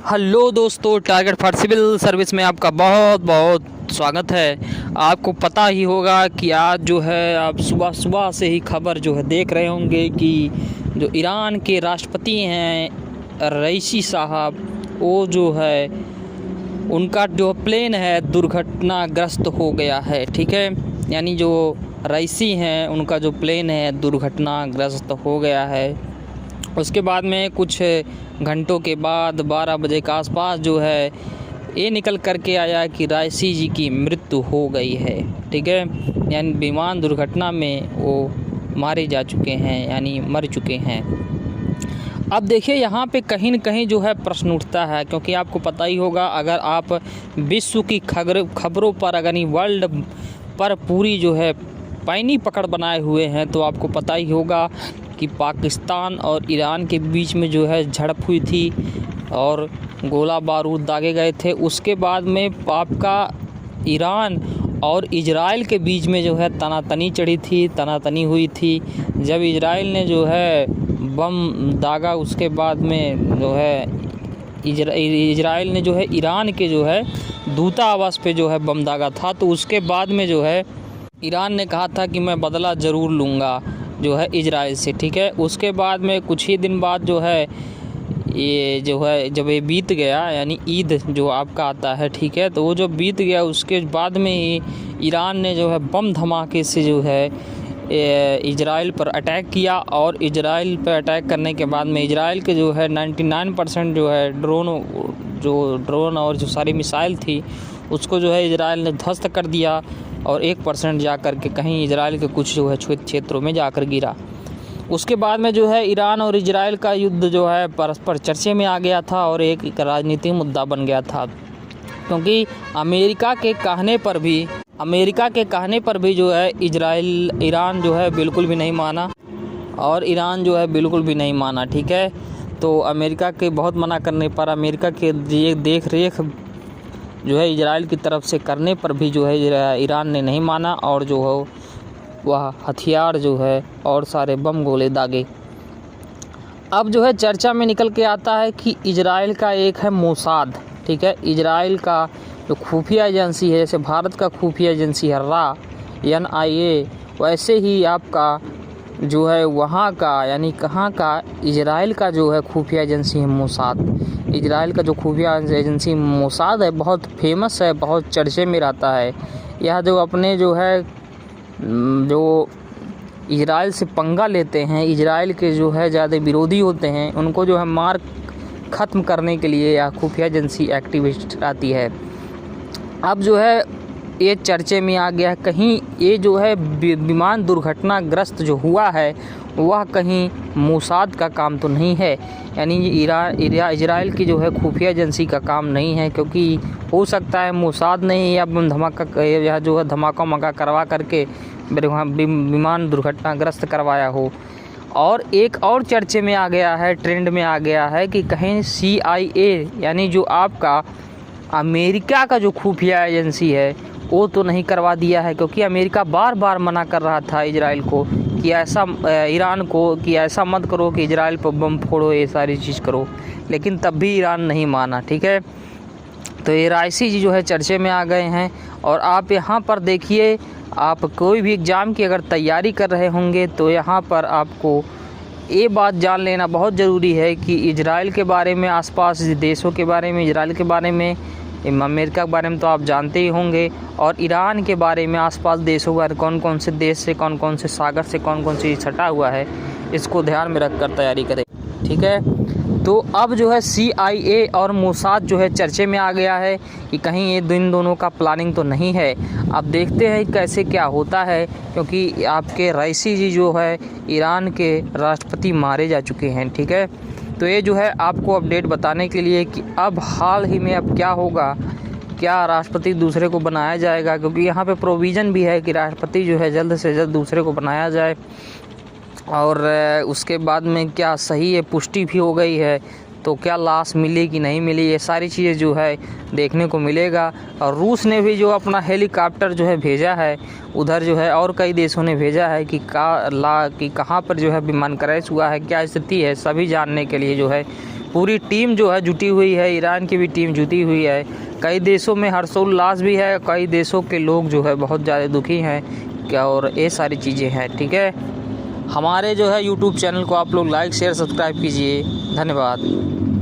Hello दोस्तों, target for civil service में आपका बहुत बहुत स्वागत है। आपको पता ही होगा कि आज जो है आप सुबह सुबह से ही खबर जो है देख रहे होंगे कि जो ईरान के राष्ट्रपति हैं रईसी साहब, वो जो है उनका जो प्लेन है दुर्घटनाग्रस्त हो गया है। ठीक है, यानी जो रईसी हैं उनका जो प्लेन है दुर्घटनाग्रस्त हो गया है। उसके बाद में कुछ घंटों के बाद 12 बजे के आसपास जो है ये निकल कर के आया कि रायसी जी की मृत्यु हो गई है। ठीक है, यानी विमान दुर्घटना में वो मारे जा चुके हैं, यानी मर चुके हैं। अब देखिए यहाँ पे कहीं न कहीं जो है प्रश्न उठता है, क्योंकि आपको पता ही होगा, अगर आप विश्व की खबरों पर अगर वर्ल्ड पर पूरी जो है पैनी पकड़ बनाए हुए हैं, तो आपको पता ही होगा कि पाकिस्तान और ईरान के बीच में जो है झड़प हुई थी और गोला बारूद दागे गए थे। उसके बाद में आपका ईरान और इजराइल के बीच में जो है तनातनी चढ़ी थी, तनातनी हुई थी। जब इजराइल ने जो है बम दागा, उसके बाद में जो है इजराइल ने जो है ईरान के जो है दूतावास पे जो है बम दागा था, तो उसके बाद में जो है ईरान ने कहा था कि मैं बदला ज़रूर लूँगा जो है इजराइल से। ठीक है, उसके बाद में कुछ ही दिन बाद जो है ये जो है जब ये बीत गया, यानी ईद जो आपका आता है, ठीक है, तो वो जो बीत गया उसके बाद में ही ईरान ने जो है बम धमाके से जो है इजराइल पर अटैक किया। और इजराइल पर अटैक करने के बाद में इजराइल के जो है 99% जो है ड्रोन और जो सारी मिसाइल थी उसको जो है इजराइल ने ध्वस्त कर दिया, और 1% जा कर के कहीं इजराइल के कुछ जो है क्षेत्रों में जाकर गिरा। उसके बाद में जो है ईरान और इजराइल का युद्ध जो है परस्पर चर्चे में आ गया था और एक राजनीतिक मुद्दा बन गया था, क्योंकि अमेरिका के कहने पर भी जो है ईरान जो है बिल्कुल भी नहीं माना, और ईरान जो है बिल्कुल भी नहीं माना। ठीक है, तो अमेरिका के बहुत मना करने पर, अमेरिका के देख रेख जो है इजराइल की तरफ से करने पर भी जो है ईरान ने नहीं माना, और जो है वह हथियार जो है और सारे बम गोले दागे। अब जो है चर्चा में निकल के आता है कि इजराइल का एक है मोसाद। ठीक है, इजराइल का जो खुफिया एजेंसी है, जैसे भारत का खुफिया एजेंसी है रा NIA, वैसे ही आपका जो है वहाँ का, यानी कहाँ का, इजराइल का जो है खुफिया एजेंसी है मोसाद। इजराइल का जो खुफिया एजेंसी मोसाद है बहुत फेमस है, बहुत चर्चे में रहता है। यह जो अपने जो है जो इजराइल से पंगा लेते हैं, इजराइल के जो है ज़्यादा विरोधी होते हैं, उनको जो है मार ख़त्म करने के लिए यह खुफिया एजेंसी एक्टिविस्ट आती है। अब जो है ये चर्चे में आ गया, कहीं ये जो है विमान दुर्घटनाग्रस्त जो हुआ है वह कहीं मोसाद का काम तो नहीं है, यानी इजराइल की जो है खुफिया एजेंसी का काम नहीं है, क्योंकि हो सकता है मोसाद ने या धमाका जो है धमाका करवा करके विमान दुर्घटनाग्रस्त करवाया हो। और एक और चर्चे में आ गया है, ट्रेंड में आ गया है कि कहीं CIA, यानी जो आपका अमेरिका का जो खुफिया एजेंसी है वो तो नहीं करवा दिया है, क्योंकि अमेरिका बार बार मना कर रहा था इजराइल को कि ईरान को कि ऐसा मत करो कि इजराइल पर बम फोड़ो, ये सारी चीज़ करो, लेकिन तब भी ईरान नहीं माना। ठीक है, तो ये रायसी जी जो है चर्चे में आ गए हैं। और आप यहाँ पर देखिए, आप कोई भी एग्ज़ाम की अगर तैयारी कर रहे होंगे तो यहाँ पर आपको ये बात जान लेना बहुत ज़रूरी है कि इजराइल के बारे में, आसपास देशों के बारे में, इजराइल के बारे में, अमेरिका के बारे में तो आप जानते ही होंगे, और ईरान के बारे में, आसपास देशों का कौन कौन से देश से, कौन कौन से सागर से कौन कौन सी छटा हुआ है, इसको ध्यान में रख कर तैयारी करें। ठीक है, तो अब जो है CIA और मोसाद जो है चर्चे में आ गया है कि कहीं ये दोनों का प्लानिंग तो नहीं है। अब देखते हैं कैसे क्या होता है, क्योंकि आपके रईसी जी जो है ईरान के राष्ट्रपति मारे जा चुके हैं। ठीक है, तो ये जो है आपको अपडेट बताने के लिए कि अब हाल ही में अब क्या होगा, क्या राष्ट्रपति दूसरे को बनाया जाएगा, क्योंकि यहाँ पे प्रोविज़न भी है कि राष्ट्रपति जो है जल्द से जल्द दूसरे को बनाया जाए। और उसके बाद में क्या सही है, पुष्टि भी हो गई है, तो क्या लाश मिली कि नहीं मिली, ये सारी चीज़ें जो है देखने को मिलेगा। और रूस ने भी जो अपना हेलीकॉप्टर जो है भेजा है उधर जो है, और कई देशों ने भेजा है कि कहाँ पर जो है विमान क्रैश हुआ है, क्या स्थिति है, सभी जानने के लिए जो है पूरी टीम जो है जुटी हुई है, ईरान की भी टीम जुटी हुई है। कई देशों में हर्षोल्लास भी है, कई देशों के लोग जो है बहुत ज़्यादा दुखी हैं क्या, और ये सारी चीज़ें हैं। ठीक है, हमारे जो है यूट्यूब चैनल को आप लोग लाइक शेयर सब्सक्राइब कीजिए। धन्यवाद।